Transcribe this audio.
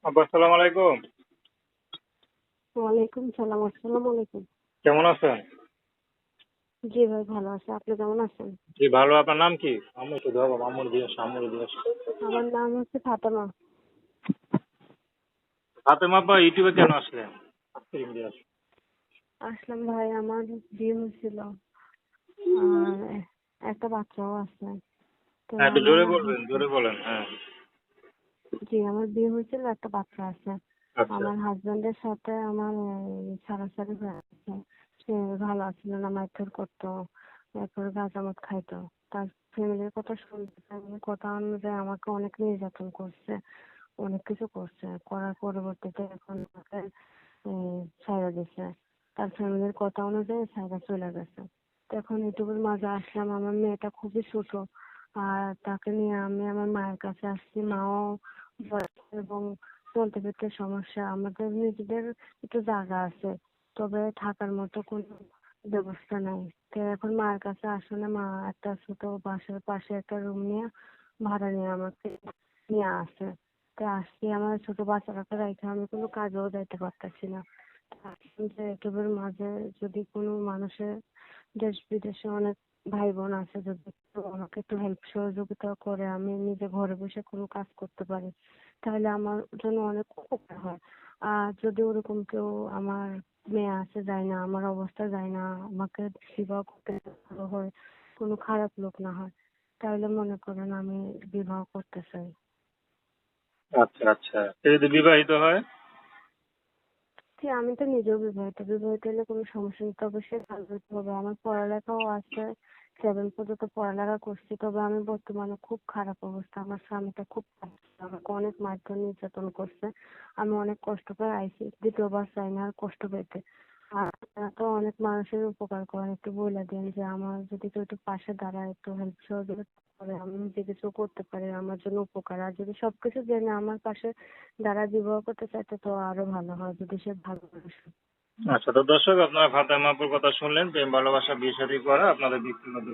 আব্বা আসসালামু আলাইকুম। ওয়ালাইকুম সালাম। আসসালামু আলাইকুম। কেমন আছেন? জি ভাই, ভালো আছে। আপনি কেমন আছেন? জি ভালো। আপনার নাম কি? আম্মু একটু ধরো, আম্মুর দিয়েস, আম্মুর দিয়েস। আমার নাম হচ্ছে ফাতেমা। ফাতেমা আপা ইউটিউবে কেন আসলেন? আজকে ইন্ডিয়া আসলেন। আসলাম ভাই, আমার বিয়ে হয়েছিল আর একটা বাচ্চাও আছে। তো হ্যাঁ একটু আমার জোরে বলবেন, জোরে হাজবেন্ড, বলেন। হ্যাঁ। জি আমার বিয়ে হয়েছিল, একটা বাচ্চা আছে। আচ্ছা আমার হাজবেন্ডের সাথে আমার ছাড়াছাড়ি হয়ে আছে। সে ভালো আছিল না, মারধর করতো, এরপরে গাঁজা মদ খাইতো। তার ফ্যামিলির কথা শুনতে, ফ্যামিলির কথা অনুযায়ী আমাকে অনেক নির্যাতন করছে, অনেক কিছু করছে। করার পরবর্তীতে এখন আমাকে ছাইড়া দিছে। তার ফ্যামিলির কথা অনুযায়ী ছাইড়া চলে গেছে। তো এখন ইউটিউবের মাঝে আসলাম। আমার মেয়েটা খুবই ছোট, আর তাকে নিয়ে আমি আমার মায়ের কাছে আসছি। মাও বয়স্ক এবং চলতে ফিরতে সমস্যা। আমাদের নিজেদের একটু জায়গা আছে, তবে থাকার মতো কোনো ব্যবস্থা নাই। তো এখন মায়ের কাছে আসলে মা একটা ছোট বাসার পাশে একটা রুম নিয়ে ভাড়া নিয়ে আমাকে নিয়ে আসে। তো আসছি, আমার ছোট বাচ্চাটাকে রেখে আমি কোনো কাজেও যাইতে পারতেছি না। তো ভাবলাম যে ইউটিউবের মাঝে যদি কোনো মানুষের, দেশ বিদেশে অনেক ভাই বোন আছে, যদি একটু আমাকে একটু হেল্প সহযোগিতা করে আমি নিজে ঘরে বসে কোনো কাজ করতে পারি, তাহলে আমার জন্য অনেক উপকার হয়। আর যদি ওরকম কেউ, আমার মেয়ে আছে, যায় না, আমার অবস্থা যায় না, আমাকে বিবাহ করতে ভালো হয়, কোনো খারাপ লোক না হয়, তাহলে মনে করেন আমি বিবাহ করতে চাই। আচ্ছা আচ্ছা। সে যদি বিবাহিত হয়? জি, আমি তো নিজেও বিবাহিত। বিবাহিত হলে কোনো সমস্যা নেই, তবে সে ভালো হতে হবে। আমার পড়ালেখাও আছে, 7 পর্যন্ত পড়ালেখা করছি। তবে আমি বর্তমানে খুব খারাপ অবস্থা। আমার স্বামীটা খুব খারাপ, আমাকে অনেক মারধর নির্যাতন করছে। আমি অনেক কষ্ট পেয়ে আইছি, দ্বিতীয়বার চাই না আর কষ্ট পেতে। আর আপনারা তো অনেক মানুষের উপকার করেন, একটু বলে দিন যে আমার যদি কেউ একটু পাশে দাঁড়ায়, একটু হেল্প সহযোগিতা করে, আমি নিজে কিছু করতে পারি, আমার জন্য উপকার। আর যদি সবকিছু জেনে আমার পাশে যারা বিবাহ করতে চাইতো, তো আরো ভালো হয় যদি সে ভালোবাসে। আচ্ছা, তো দর্শক আপনারা ফাতেমা আপুর কথা শুনলেন, প্রেম ভালোবাসা বিয়ে শাদী করা আপনাদের ব্যক্তিগত